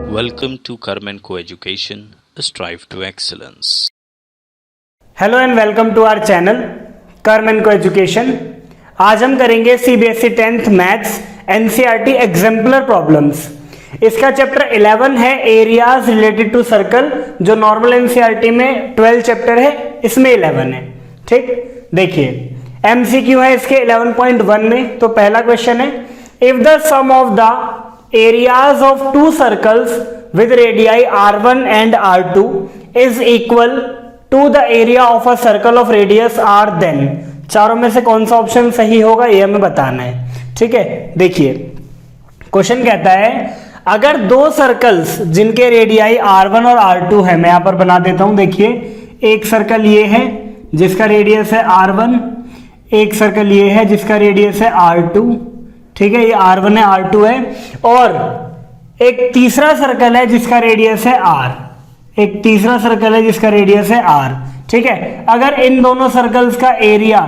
Welcome to Karman Co-Education, Strive to Excellence. Hello and welcome to our channel Karman co education. आज हम करेंगे CBSE 10th maths NCERT exemplar problems. इसका chapter 11 है areas related to circle, जो normal NCERT में 12 chapter है, इसमें 11 है। ठीक, देखिए एमसीक्यू है इसके 11.1 में। तो पहला क्वेश्चन है, if the sum of the areas of two circles with radii r1 and r2 is equal to the area of a circle of radius r, then चारों में से कौन सा ऑप्शन सही होगा ये हमें बताना है। ठीक है, देखिए क्वेश्चन कहता है अगर दो सर्कल्स जिनके रेडियाई r1 और r2 है, मैं यहां पर बना देता हूं। देखिए एक सर्कल ये है जिसका रेडियस है r1, एक सर्कल ये है जिसका रेडियस है r2। ठीक है, ये r1 है r2 है, और एक तीसरा सर्कल है जिसका रेडियस है r, एक तीसरा सर्कल है जिसका रेडियस है r। ठीक है, अगर इन दोनों सर्कल्स का एरिया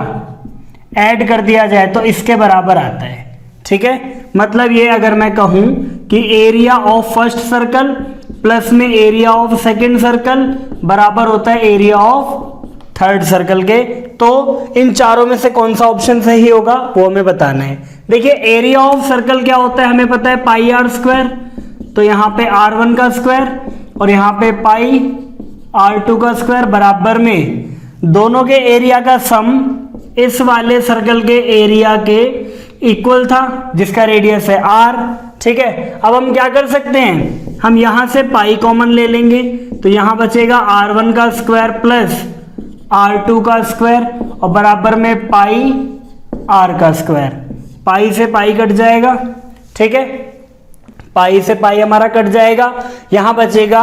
ऐड कर दिया जाए तो इसके बराबर आता है। ठीक है, मतलब ये अगर मैं कहूं कि area of first circle plus में एरिया ऑफ सेकंड सर्कल बराबर होता है एरिया ऑफ थर्ड सर्कल के, तो इन चारों में से कौन सा ऑप्शन सही होगा वो हमें बताना है। देखिए एरिया ऑफ सर्कल क्या होता है हमें पता है, पाई आर स्क्वायर। तो यहाँ पे r1 का स्क्वायर और यहाँ पे पाई r2 का स्क्वायर बराबर में दोनों के एरिया का सम इस वाले सर्कल के एरिया के इक्वल था जिसका रेडियस है r। ठीक है, अब हम क्या कर सकते हैं, हम यहां से पाई कॉमन ले लेंगे, तो यहां बचेगा r1 का स्क्वायर प्लस r2 का स्क्वायर और बराबर में पाई r का स्क्वायर। पाई से पाई कट जाएगा। ठीक है, पाई से पाई हमारा कट जाएगा, यहां बचेगा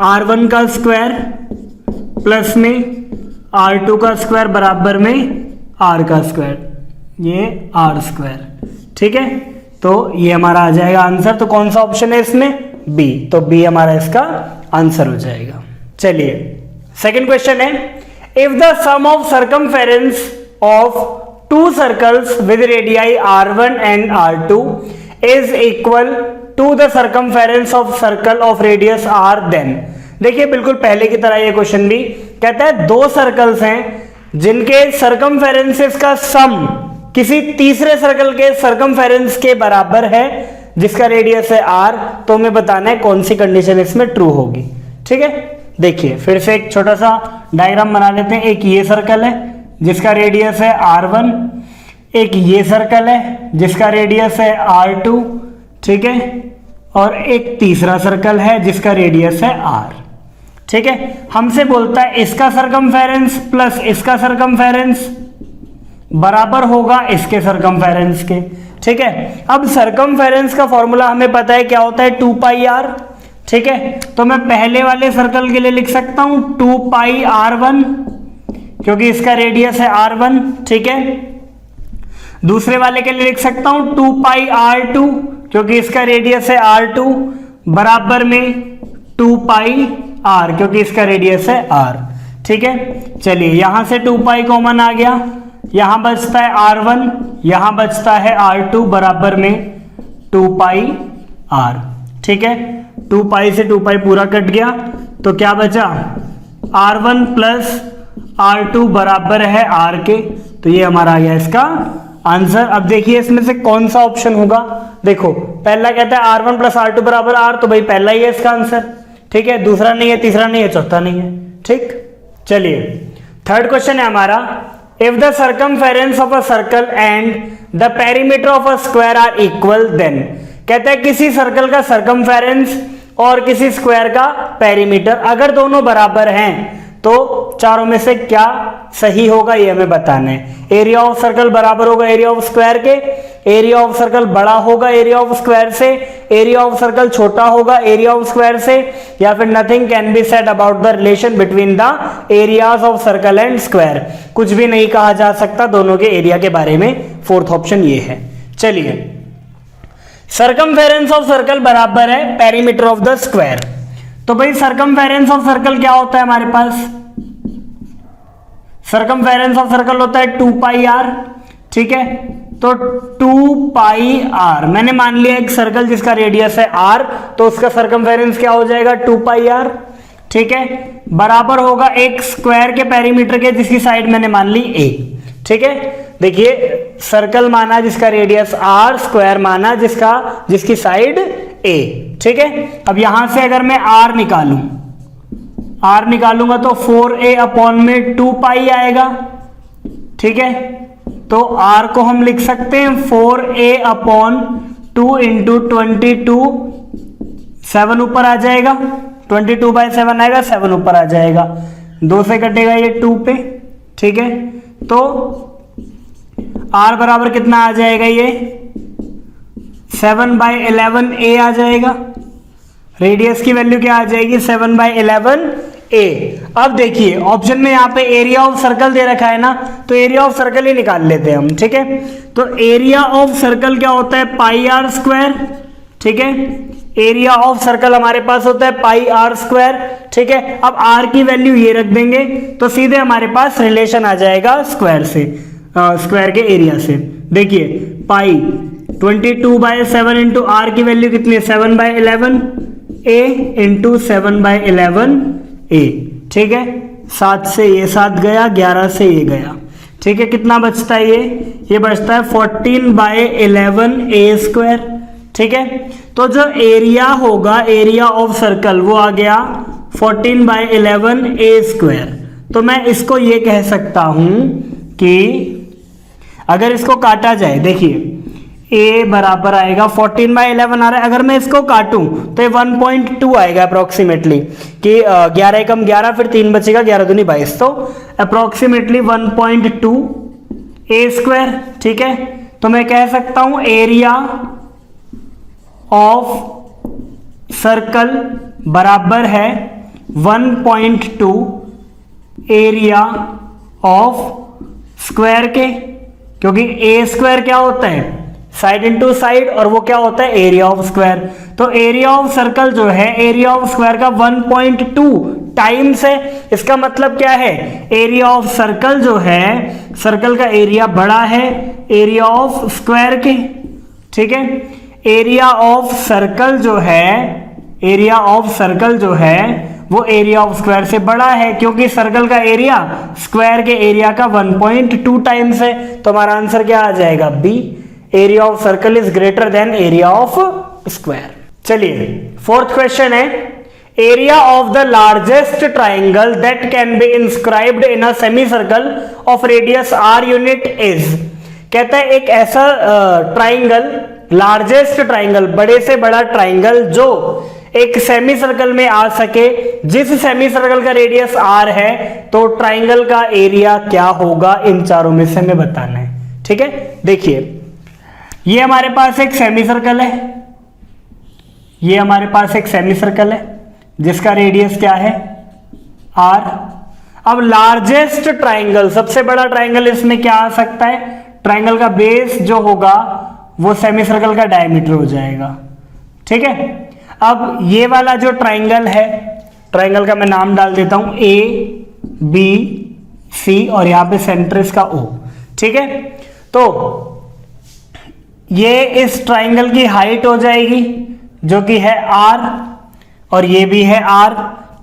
r1 का स्क्वायर प्लस में r2 का स्क्वायर बराबर में r का स्क्वायर, ये r स्क्वायर। ठीक है, तो ये हमारा आ जाएगा आंसर। तो कौन सा ऑप्शन है इसमें, बी। तो बी हमारा इसका आंसर हो जाएगा। चलिए सेकंड क्वेश्चन है, if the sum of circumference of two circles with radii r1 and r2 is equal to the circumference of circle of radius r, then. देखिए बिल्कुल पहले की तरह ये क्वेश्चन भी कहता है दो सर्कल्स हैं जिनके सर्कमफेरेंसेस का सम किसी तीसरे सर्कल के सर्कमफेरेंस के बराबर है जिसका रेडियस है r, तो हमें बताना है कौन सी कंडीशन इसमें ट्रू होगी। ठीक है, देखिए फिर से एक छोटा सा डायग्राम बना लेते हैं। एक ये सर्कल है जिसका रेडियस है r1, एक ये सर्कल है जिसका रेडियस है r2। ठीक है, और एक तीसरा सर्कल है जिसका रेडियस है r। ठीक है, हमसे बोलता है इसका सर्कमफेरेंस प्लस इसका सर्कमफेरेंस बराबर होगा इसके सर्कमफेरेंस के। ठीक है, अब सर्कमफेरेंस का फॉर्मूला हमें पता है क्या होता है, 2 पाई r। ठीक है, तो मैं पहले वाले सर्कल के लिए लिख सकता हूं 2 पाई r1 क्योंकि इसका रेडियस है r1। ठीक है, दूसरे वाले के लिए लिख सकता हूं 2 पाई r2 क्योंकि इसका रेडियस है r2 बराबर में 2 पाई r क्योंकि इसका रेडियस है r। ठीक है, चलिए यहां से 2 पाई कॉमन आ गया, यहां बचता है r1, यहां बचता है r2 बराबर में 2 पाई r। ठीक है, 2 पाई से 2 पाई पूरा कट गया, तो क्या बचा r1 प्लस r2 बराबर है r के, तो ये हमारा आ गया इसका आंसर। अब देखिए इसमें से कौन सा ऑप्शन होगा। देखो पहला कहता है r1 प्लस r2 बराबर r, तो भाई पहला ही है इसका आंसर। ठीक है, दूसरा नहीं है, तीसरा नहीं है, चौथा नहीं है। ठीक, चलिए थर्ड क्वेश्चन है हमारा, if the circumference of a circle and the perimeter of a square are equal, then. कहता है किसी सर्कल का सर्कमफेरेंस और किसी स्क्वायर का पेरीमीटर अगर दोनों बराबर हैं तो चारों में से क्या सही होगा ये हमें बताना है। एरिया ऑफ सर्कल बराबर होगा एरिया ऑफ स्क्वायर के, एरिया ऑफ सर्कल बड़ा होगा एरिया ऑफ स्क्वायर से, एरिया ऑफ सर्कल छोटा होगा एरिया ऑफ स्क्वायर से, या फिर nothing can be said about the relation between the areas of circle and square. कुछ भी नहीं कहा जा सकता दोनों के एरिया के बारे में। फोर्थ ऑप्शन ये है। चलिए सर्कमफेरेंस ऑफ सर्कल बराबर है पेरीमीटर ऑफ द स्क्वायर। तो भाई सर्कमफेरेंस ऑफ सर्कल क्या होता है हमारे पास, सर्कमफेरेंस ऑफ सर्कल होता है 2 पाई r। ठीक है, तो 2 पाई आर, मैंने मान लिया एक सर्कल जिसका रेडियस है r, तो उसका सर्कमफेरेंस क्या हो जाएगा 2 पाई आर, ठीक है, बराबर होगा एक स्क्वायर के पेरीमीटर के जिसकी साइड मैंने मान ली a, ठीक है। देखिए सर्कल माना जिसका रेडियस r, स्क्वायर माना जिसकी साइड a, ठीक है। अब यहां से अगर मैं r निकालूंगा तो 4a अपॉन में 2 पाई आएगा, ठीक है। तो r को हम लिख सकते हैं 4a अपॉन 2 इंटू 22, 7 ऊपर आ जाएगा, 22/7 आएगा, 7 ऊपर आ जाएगा, 2 से कटेगा ये 2 पे, ठीक है। तो r बराबर कितना आ जाएगा, ये 7/11a आ जाएगा, रेडियस की वैल्यू क्या आ जाएगी 7/11a। अब देखिए ऑप्शन में यहाँ पे एरिया ऑफ सर्कल दे रखा है ना, तो एरिया ऑफ सर्कल ही निकाल लेते हैं हम, ठीक है। तो एरिया ऑफ सर्कल क्या होता है पाई आर स्क्वायर, ठीक है, एरिया ऑफ सर्कल हमारे पास होता है पाई आर स्क्वायर, ठीक है। अब आर की वैल्यू ये रख देंगे तो सीधे हमारे पास रिलेशन आ जाएगा स्क्वायर से, स्क्वायर के एरिया से। देखिए पाई 22/7 इंटू आर की वैल्यू कितनी है 7/11a इंटू 7/11a, ठीक है। 7 से ये 7 गया, 11 से ये गया, ठीक है। कितना बचता है ये बचता है 14/11a स्क्वायर, ठीक है। तो जो एरिया होगा एरिया ऑफ सर्कल वो आ गया 14/11a स्क्वायर। तो मैं इसको ये कह सकता हूं कि अगर इसको काटा जाए, देखिए a बराबर आएगा 14/11 आ रहा है, अगर मैं इसको काटूं तो ये 1.2 आएगा अप्रोक्सीमेटली, कि 11 एकम 11, फिर 3 बचेगा, 11 दूनी 22, तो अप्रोक्सीमेटली 1.2 a स्क्वायर, ठीक है। तो मैं कह सकता हूं एरिया ऑफ सर्कल बराबर है 1.2 एरिया ऑफ स्क्वायर के, क्योंकि a स्क्वायर क्या होता है साइड इंटू साइड, और वो क्या होता है एरिया ऑफ स्क्वायर। तो एरिया ऑफ सर्कल जो है एरिया ऑफ स्क्वायर का 1.2 टाइम्स है। इसका मतलब क्या है, एरिया ऑफ सर्कल जो है सर्कल का एरिया बड़ा है एरिया ऑफ स्क्वायर के, ठीक है। एरिया ऑफ सर्कल जो है वो एरिया ऑफ स्क्वायर से बड़ा है, क्योंकि सर्कल का एरिया स्क्वायर के एरिया का 1.2 टाइम्स है। तो हमारा आंसर क्या आ जाएगा B, area of circle is greater than area of square. चलिए फोर्थ क्वेश्चन है, area of the largest triangle that can be inscribed in a semi circle of radius r unit is. कहता है एक ऐसा triangle, largest triangle, बड़े से बड़ा triangle जो एक सेमी सर्कल में आ सके, जिस सेमी सर्कल का रेडियस r है, तो ट्राइंगल का एरिया क्या होगा, इन चारों में से हमें बताना है, ठीक है। देखिए ये हमारे पास एक सेमी सर्कल है, ये हमारे पास एक सेमी सर्कल है जिसका रेडियस क्या है r। अब लार्जेस्ट ट्राइंगल, सबसे बड़ा ट्राइंगल, इसमें क्या आ सकता है, ट्राइंगल का बेस जो होगा वो सेमी सर्कल का डायमीटर हो जाएगा, ठीक है। अब ये वाला जो ट्राइंगल है, ट्राइंगल का मैं नाम डाल देता हूं ABC, और यहां पे सेंटर इसका O, ठीक है। तो ये इस ट्राइंगल की हाइट हो जाएगी जो कि है r, और ये भी है r,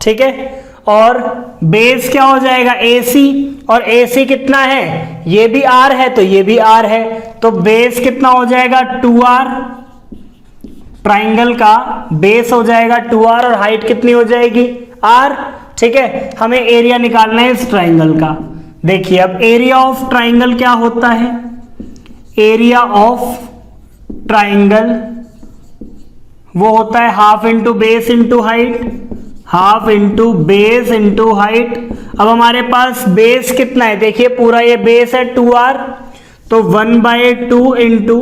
ठीक है। और बेस क्या हो जाएगा AC, और AC कितना है, ये भी r है तो ये भी r है, तो बेस कितना हो जाएगा 2r, ट्राइंगल का बेस हो जाएगा 2r, और हाइट कितनी हो जाएगी r, ठीक है। हमें एरिया निकालना है इस ट्राइंगल का। देखिए अब एरिया ऑफ ट्राइंगल क्या होता है, एरिया ऑफ ट्राइंगल वो होता है half into base into height, half into base into height. अब हमारे पास बेस कितना है, देखिए पूरा ये बेस है 2r, तो 1/2 इंटू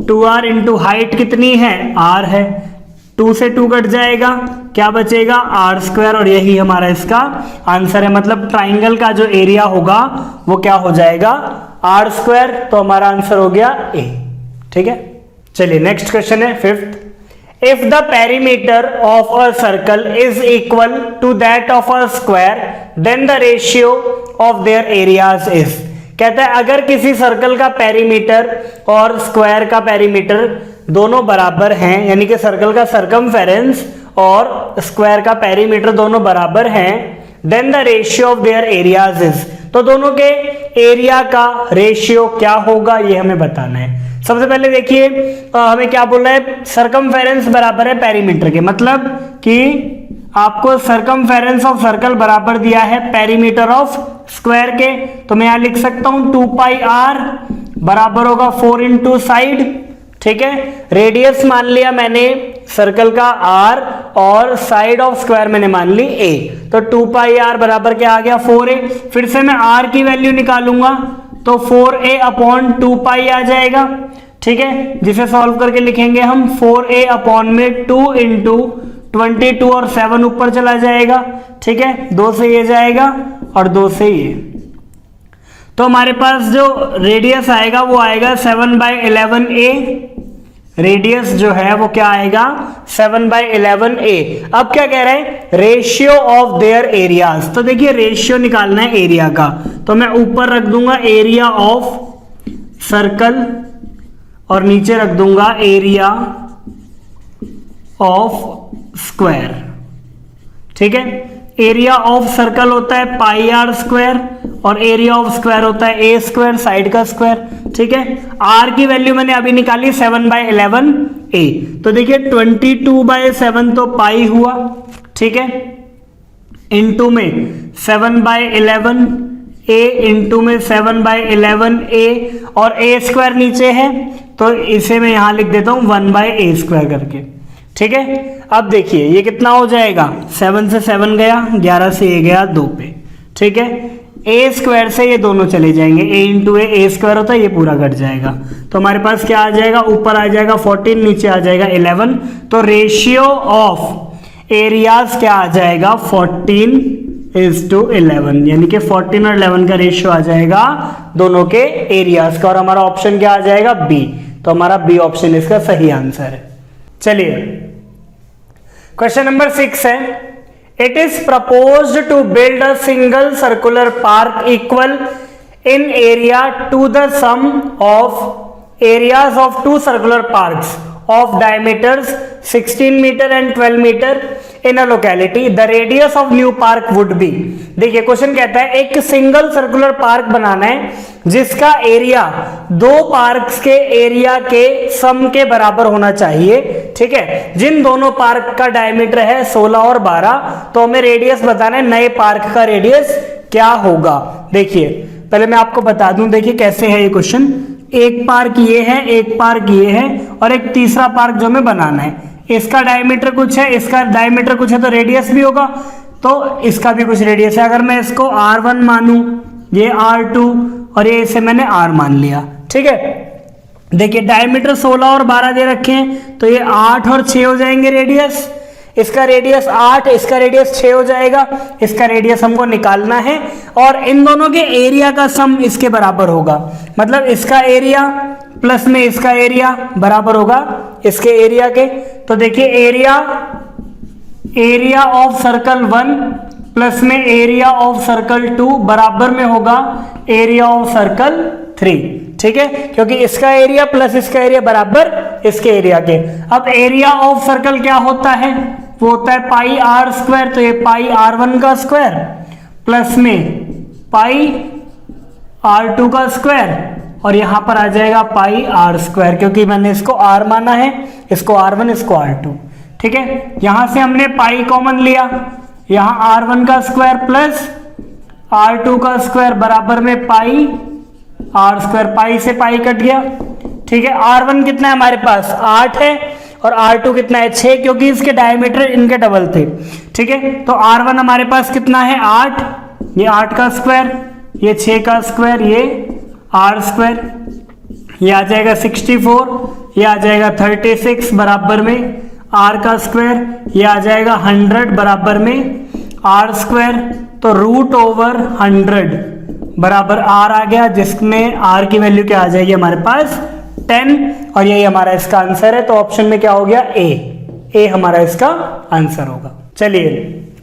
2r इंटू हाइट कितनी है r है, 2 से 2 कट जाएगा, क्या बचेगा r स्क्वायर, और यही हमारा इसका आंसर है। मतलब ट्राइंगल का जो एरिया होगा वो क्या हो जाएगा r स्क्वायर, तो हमारा आंसर हो गया a, ठीक है। चलिए नेक्स्ट क्वेश्चन है fifth, if the perimeter of a circle is equal to that of a square then the ratio of their areas is। कहता है अगर किसी सर्कल का पेरीमीटर और स्क्वायर का पेरीमीटर दोनों बराबर हैं, यानी कि सर्कल का सरकमफेरेंस और स्क्वायर का पेरीमीटर दोनों बराबर हैं, then the ratio of their areas is, तो दोनों के एरिया का रेशियो क्या होगा ये हमें बताना है। सबसे पहले देखिए हमें क्या बोल रहा है, सरकमफेरेंस बराबर है पेरीमीटर के, मतलब कि आपको सरकमफेरेंस ऑफ सर्कल बराबर दिया है पेरीमीटर ऑफ स्क्वायर के, तो मैं यहां लिख सकता हूं 2 पाई r बराबर होगा 4 इंटू साइड, ठीक है। रेडियस मान लिया मैंने सर्कल का r और साइड ऑफ स्क्वायर मैंने मान ली a, तो 2 पाई r बराबर क्या आ गया 4a। फिर से मैं r की वैल्यू निकालूंगा तो 4a अपॉन 2 पाई आ जाएगा, ठीक है, जिसे सॉल्व करके लिखेंगे हम 4a अपॉन में 2 इंटू 22 और 7 ऊपर चला जाएगा, ठीक है, 2 से ये जाएगा और 2 से ये, तो हमारे पास जो रेडियस आएगा वो आएगा 7/11a, रेडियस जो है वो क्या आएगा 7/11a। अब क्या कह रहे हैं, रेशियो ऑफ देयर एरियाज, तो देखिए रेशियो निकालना है एरिया का, तो मैं ऊपर रख दूंगा एरिया ऑफ सर्कल और नीचे रख दूंगा एरिया ऑफ स्क्वायर, ठीक है। एरिया ऑफ सर्कल होता है पाई आर स्क्वायर और एरिया ऑफ स्क्वायर होता है ए स्क्वायर, साइड का स्क्वायर, ठीक है। आर की वैल्यू मैंने अभी निकाली 7/11a, तो देखिए 22/7 तो पाई हुआ, ठीक है, इंटू में 7/11 a इंटू में 7/11a और a स्क्वायर नीचे है तो इसे मैं यहां लिख देता हूं 1/a स्क्वायर करके, ठीक है। अब देखिए ये कितना हो जाएगा, 7 से 7 गया, 11 से a गया 2 पे, ठीक है। a स्क्वायर से ये दोनों चले जाएंगे, a इंटू a स्क्वायर होता है, ये पूरा कट जाएगा, तो हमारे पास क्या आ जाएगा, ऊपर आ जाएगा 14, नीचे आ जाएगा 11, तो रेशियो ऑफ एरियाज क्या आ जाएगा 14:11, यानी कि 14 और 11 का रेशियो आ जाएगा दोनों के एरियाज का, और हमारा ऑप्शन क्या आ जाएगा बी, तो हमारा बी ऑप्शन इसका सही आंसर है। चलिए क्वेश्चन नंबर 6 है, it is proposed to build a single circular park equal in area to the sum of areas of 2 circular parks of diameters 16 meter and 12 meter in a locality, the radius of new park would be। देखिए question कहता है एक single circular park बनाना है जिसका area 2 parks के area के सम के बराबर होना चाहिए, ठीक है। जिन दोनों पार्क का डायमीटर है 16 और 12, तो हमें रेडियस बताना है नए पार्क का रेडियस क्या होगा। देखिए पहले मैं आपको बता दूं, देखिए कैसे है ये क्वेश्चन, एक पार्क ये है, एक पार्क ये है और एक तीसरा पार्क जो हमें बनाना है, इसका डायमीटर कुछ है, इसका डायमीटर कुछ है, तो रेडियस भी होगा, तो इसका भी कुछ रेडियस है। अगर मैं इसको r1 मानूं, ये r2 और ये इसे मैंने r मान लिया, ठीक है। देखिए डायमीटर 16 और 12 दे रखे हैं, तो ये 8 और 6 हो जाएंगे रेडियस, इसका रेडियस 8, इसका रेडियस 6 हो जाएगा, इसका रेडियस हमको निकालना है और इन दोनों के एरिया का सम इसके बराबर होगा, मतलब इसका एरिया प्लस में इसका एरिया बराबर होगा इसके एरिया के। तो देखिए एरिया ऑफ सर्कल 1 प्लस में एरिया ऑफ सर्कल 2 बराबर में होगा एरिया ऑफ सर्कल 3, ठीक है, क्योंकि इसका एरिया प्लस इसका एरिया बराबर इसके एरिया के। अब एरिया ऑफ सर्कल क्या होता है, वो होता है पाई आर स्क्वायर, तो ये पाई r1 का स्क्वायर प्लस में पाई r2 का स्क्वायर और यहां पर आ जाएगा पाई r स्क्वायर, क्योंकि मैंने इसको r माना है, इसको r1 इसको r2, ठीक है। यहां से हमने पाई कॉमन लिया, यहां r1 का स्क्वायर प्लस r2 का स्क्वायर बराबर में पाई r स्क्वायर, पाई से पाई कट गया, ठीक है। r1 कितना है हमारे पास 8 है और r2 कितना है 6, क्योंकि इसके डायमीटर इनके डबल थे, ठीक है। तो r1 हमारे पास कितना है 8, ये 8 का स्क्वायर, ये 6 का स्क्वायर, ये r स्क्वायर, ये आ जाएगा 64, ये आ जाएगा 36 बराबर में r का स्क्वायर, ये आ जाएगा 100 बराबर में r स्क्वायर, तो रूट ओवर 100 बराबर r आ गया, जिसमें r की वैल्यू क्या आ जाएगी हमारे पास 10, और यही हमारा इसका आंसर है। तो ऑप्शन में क्या हो गया ए हमारा इसका आंसर होगा। चलिए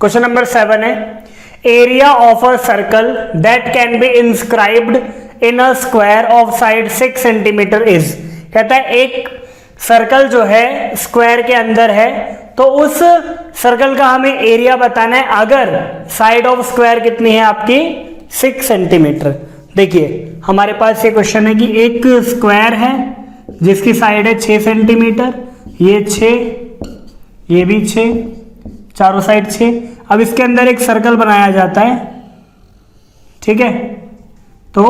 क्वेश्चन नंबर 7 है, area of a circle that can be inscribed in a square of side 6 centimetre is. कहता है एक सर्कल जो है स्क्वायर के अंदर है, तो उस सर्कल का हमें एरिया बताना है अगर साइड ऑफ स्क्वायर कितनी है आपकी 6 सेंटीमीटर। देखिए हमारे पास ये क्वेश्चन है कि एक स्क्वायर है जिसकी साइड है 6 सेंटीमीटर, ये 6, ये भी 6, चारों साइड 6। अब इसके अंदर एक सर्कल बनाया जाता है, ठीक है, तो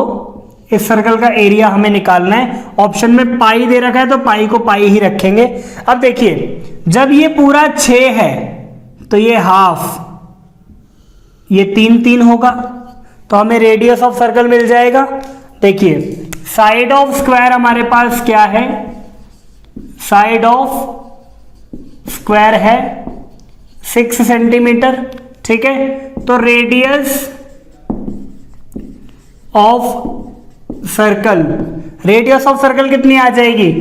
इस सर्कल का एरिया हमें निकालना है। ऑप्शन में पाई दे रखा है तो पाई को पाई ही रखेंगे। अब देखिए जब ये पूरा 6 है तो ये हाफ, ये 3 3 होगा, तो हमें रेडियस ऑफ सर्कल मिल जाएगा। देखिए साइड ऑफ स्क्वायर हमारे पास क्या है, साइड ऑफ स्क्वायर है 6 सेंटीमीटर, ठीक है, तो radius of circle, radius of circle कितनी आ जाएगी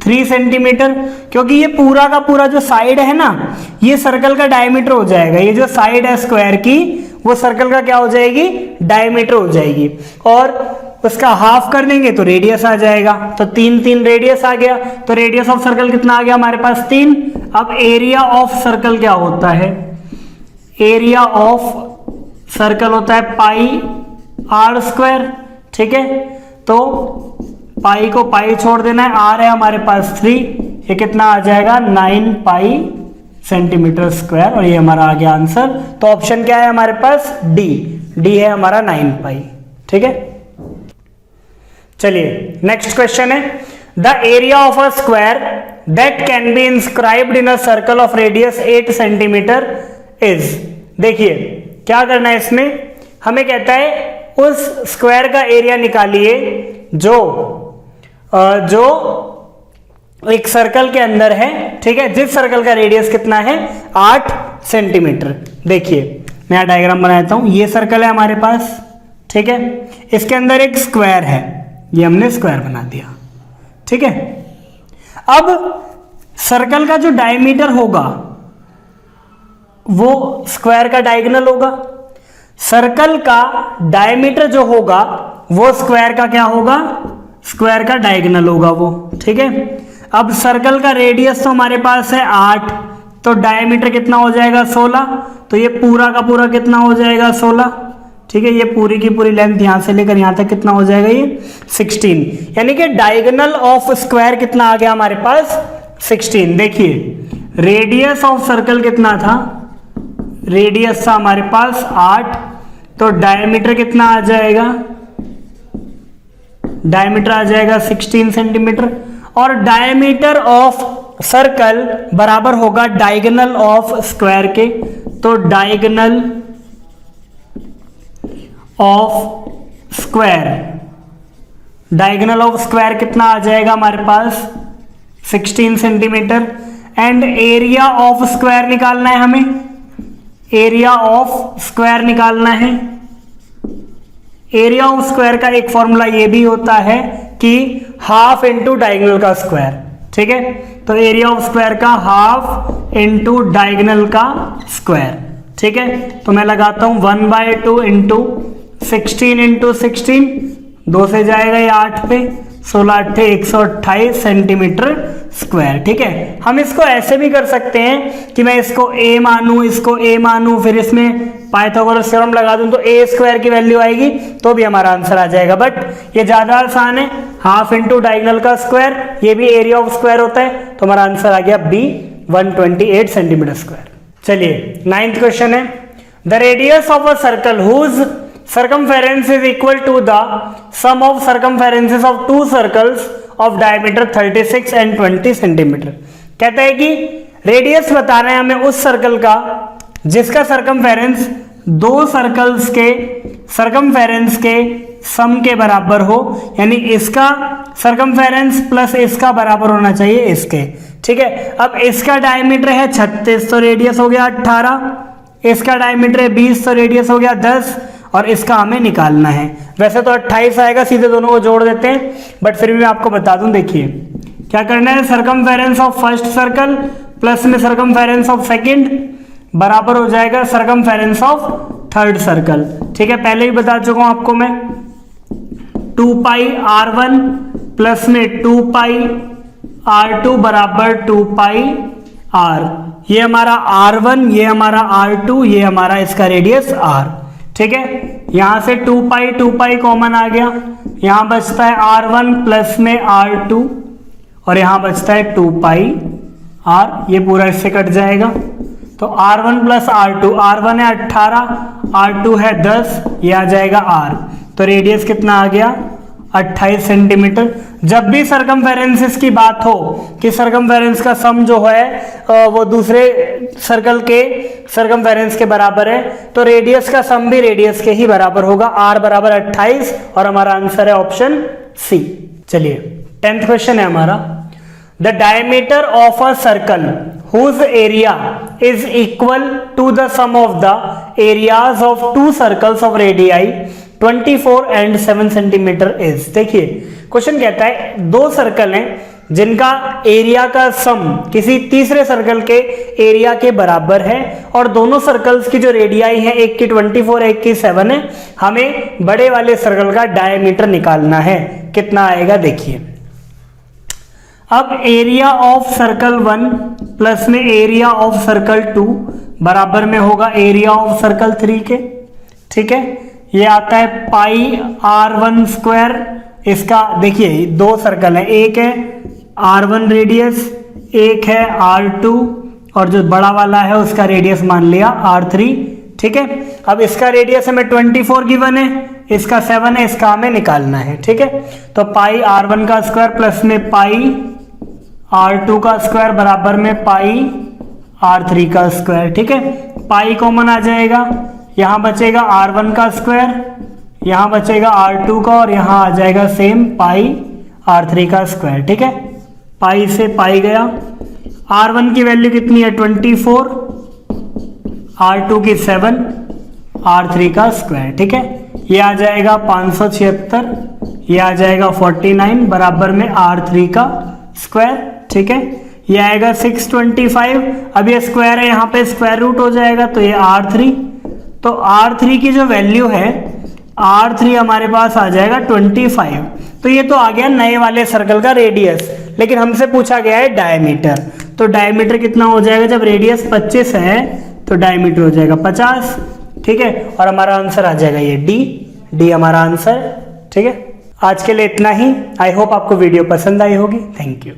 3 सेंटीमीटर, क्योंकि ये पूरा का पूरा जो साइड है ना ये सर्कल का डायमीटर हो जाएगा। ये जो साइड है स्क्वायर की वो सर्कल का क्या हो जाएगी, डायमीटर हो जाएगी, और उसका हाफ कर देंगे तो रेडियस आ जाएगा। तो 3 3 रेडियस आ गया, तो रेडियस ऑफ सर्कल कितना आ गया हमारे पास 3। अब एरिया ऑफ सर्कल क्या होता है, एरिया ऑफ सर्कल होता है पाई आर स्क्वायर, ठीक है, तो पाई को पाई छोड़ देना है, आर है हमारे पास 3, ये कितना आ जाएगा 9 पाई सेंटीमीटर स्क्वायर, और ये हमारा आ गया आंसर। तो ऑप्शन क्या है हमारे पास डी है हमारा 9 पाई, ठीक है। चलिए नेक्स्ट क्वेश्चन है, the area of a square that can be inscribed in a circle of radius 8 centimetre is. देखिए क्या करना है इसमें, हमें कहता है उस स्क्वायर का एरिया निकालिए जो एक सर्कल के अंदर है, ठीक है, जिस सर्कल का रेडियस कितना है 8 सेंटीमीटर। देखिए मैं यहां डायग्राम बनाता हूं, ये सर्कल है हमारे पास, ठीक है, इसके अंदर एक स्क्वायर है, ये हमने स्क्वायर बना दिया, ठीक है। अब सर्कल का जो डायमीटर होगा वो स्क्वायर का डायगोनल होगा, सर्कल का डायमीटर जो होगा वो स्क्वायर का क्या होगा, स्क्वायर का डायगोनल होगा वो, ठीक है। अब सर्कल का रेडियस तो हमारे पास है 8, तो डायमीटर कितना हो जाएगा 16, तो ये पूरा का पूरा कितना हो जाएगा 16, ठीक है, ये पूरी की पूरी लेंथ यहां से लेकर यहां तक कितना हो जाएगा ये 16, यानी कि डायगोनल ऑफ स्क्वायर कितना आ गया हमारे पास 16। देखिए रेडियस ऑफ सर्कल कितना था, रेडियस था हमारे पास 8, तो डायमीटर कितना आ जाएगा, डायमीटर आ जाएगा 16 सेंटीमीटर, और डायमीटर ऑफ सर्कल बराबर होगा डायगोनल ऑफ स्क्वायर के, तो diagonal of square, diagonal of square कितना आ जाएगा हमारे पास 16 centimetre. And area of square निकालना है हमें, एरिया ऑफ स्क्वायर निकालना है। एरिया ऑफ स्क्वायर का एक फॉर्मूला ये भी होता है कि हाफ इंटू डायगोनल का स्क्वायर, ठीक है, तो एरिया ऑफ स्क्वायर का हाफ इंटू डायगोनल का स्क्वायर, ठीक है। तो मैं लगाता हूं 1/2 इंटू 16 इंटू 16, 2 से जाएगा ये 8 पे, 16 8 128 सेंटीमीटर स्क्वायर, ठीक है। हम इसको ऐसे भी कर सकते हैं कि मैं इसको a मानूं, इसको a मानूं, फिर इसमें पाइथागोरस थ्योरम लगा दूं तो a स्क्वायर की वैल्यू आएगी, तो भी हमारा आंसर आ जाएगा। बट ये ज्यादा आसान है, हाफ इंटू डायगोनल का स्क्वायर, ये भी एरिया ऑफ स्क्वायर होता है, तो हमारा आंसर आ गया b 128 सेंटीमीटर स्क्वायर। चलिए 9th क्वेश्चन है, the radius of a circle whose circumference is equal to the sum of circumferences of two circles of diameter 36 and 20 centimetre. कहता है कि रेडियस बताना है हमें उस सर्कल का जिसका सर्कमफेरेंस दो सर्कल्स के सर्कमफेरेंस के सम के बराबर हो, यानी इसका सर्कमफेरेंस प्लस इसका बराबर होना चाहिए इसके, ठीक है। अब इसका डायमीटर है 36, तो रेडियस हो गया 18, इसका डायमीटर है 20, तो रेडियस हो गया 10, और इसका हमें निकालना है। वैसे तो 28 आएगा, सीधे दोनों को जोड़ देते हैं, बट फिर भी मैं आपको बता दूं, देखिए क्या करना है, circumference of first circle plus में सर्कमफेरेंस ऑफ सेकंड बराबर हो जाएगा सर्कमफेरेंस ऑफ थर्ड सर्कल, ठीक है। पहले ही बता चुका हूं आपको मैं, 2 पाई r1 प्लस में 2 पाई r2 बराबर 2 पाई r। ये हमारा r1, ये हमारा r2, ये हमारा इसका रेडियस r। ठीक है, यहां से 2 पाई कॉमन आ गया, यहां बचता है r1 प्लस में r2 और यहां बचता है 2 पाई r। ये पूरा इससे कट जाएगा, तो r1 प्लस r2, r1 है 18, r2 है 10, ये आ जाएगा r। तो रेडियस कितना आ गया 28 सेंटीमीटर। जब भी सरकमफेरेंस की बात हो कि सरकमफेरेंस का सम जो है वो दूसरे सर्कल के सरकमफेरेंस के बराबर है, तो रेडियस का सम भी रेडियस के ही बराबर होगा। r बराबर 28 और हमारा आंसर है ऑप्शन सी। चलिए 10th क्वेश्चन है हमारा। The diameter of a circle whose area is equal to the sum of the areas of two circles of radii 24 and 7 centimetre is. देखिए क्वेश्चन कहता है दो सर्कल हैं जिनका एरिया का सम किसी तीसरे सर्कल के एरिया के बराबर है और दोनों सर्कल्स की जो रेडियाई है, एक की 24 एक की 7 है। हमें बड़े वाले सर्कल का डायमीटर निकालना है, कितना आएगा देखिए। अब एरिया ऑफ सर्कल 1 प्लस में एरिया ऑफ सर्कल 2 बराबर में होगा एरिया ऑफ सर्कल 3 के। ठीक है, ये आता है पाई r1 स्क्वायर। इसका देखिए दो सर्कल है, एक है r1 रेडियस, एक है r2 और जो बड़ा वाला है उसका रेडियस मान लिया r3। ठीक है, अब इसका रेडियस हमें 24 गिवन है, इसका 7 है, इसका हमें निकालना है। ठीक है, तो पाई r1 का स्क्वायर प्लस में पाई r2 का स्क्वायर बराबर में पाई r3 का स्क्वायर। ठीक है, पाई कॉमन आ जाएगा, यहां बचेगा r1 का स्क्वायर, यहां बचेगा r2 का और यहां आ जाएगा सेम पाई r3 का स्क्वायर। ठीक है, पाई से पाई गया। r1 की वैल्यू कितनी है 24, r2 की 7, r3 का स्क्वायर। ठीक है, ये आ जाएगा 576, ये आ जाएगा 49 बराबर में r3 का स्क्वायर। ठीक है, ये आएगा 625। अब ये स्क्वायर है, यहाँ पे स्क्वायर रूट हो जाएगा, तो ये r3। तो r3 की जो वैल्यू है, r3 हमारे पास आ जाएगा 25। तो ये तो आ गया नए वाले सर्कल का रेडियस, लेकिन हमसे पूछा गया है डायमीटर। तो डायमीटर कितना हो जाएगा, जब रेडियस 25 है तो डायमीटर हो जाएगा 50। ठीक है, और हमारा आंसर आ जाएगा ये डी हमारा आंसर। ठीक है, आज के लिए इतना ही। आई होप आपको वीडियो पसंद आई होगी। Thank you.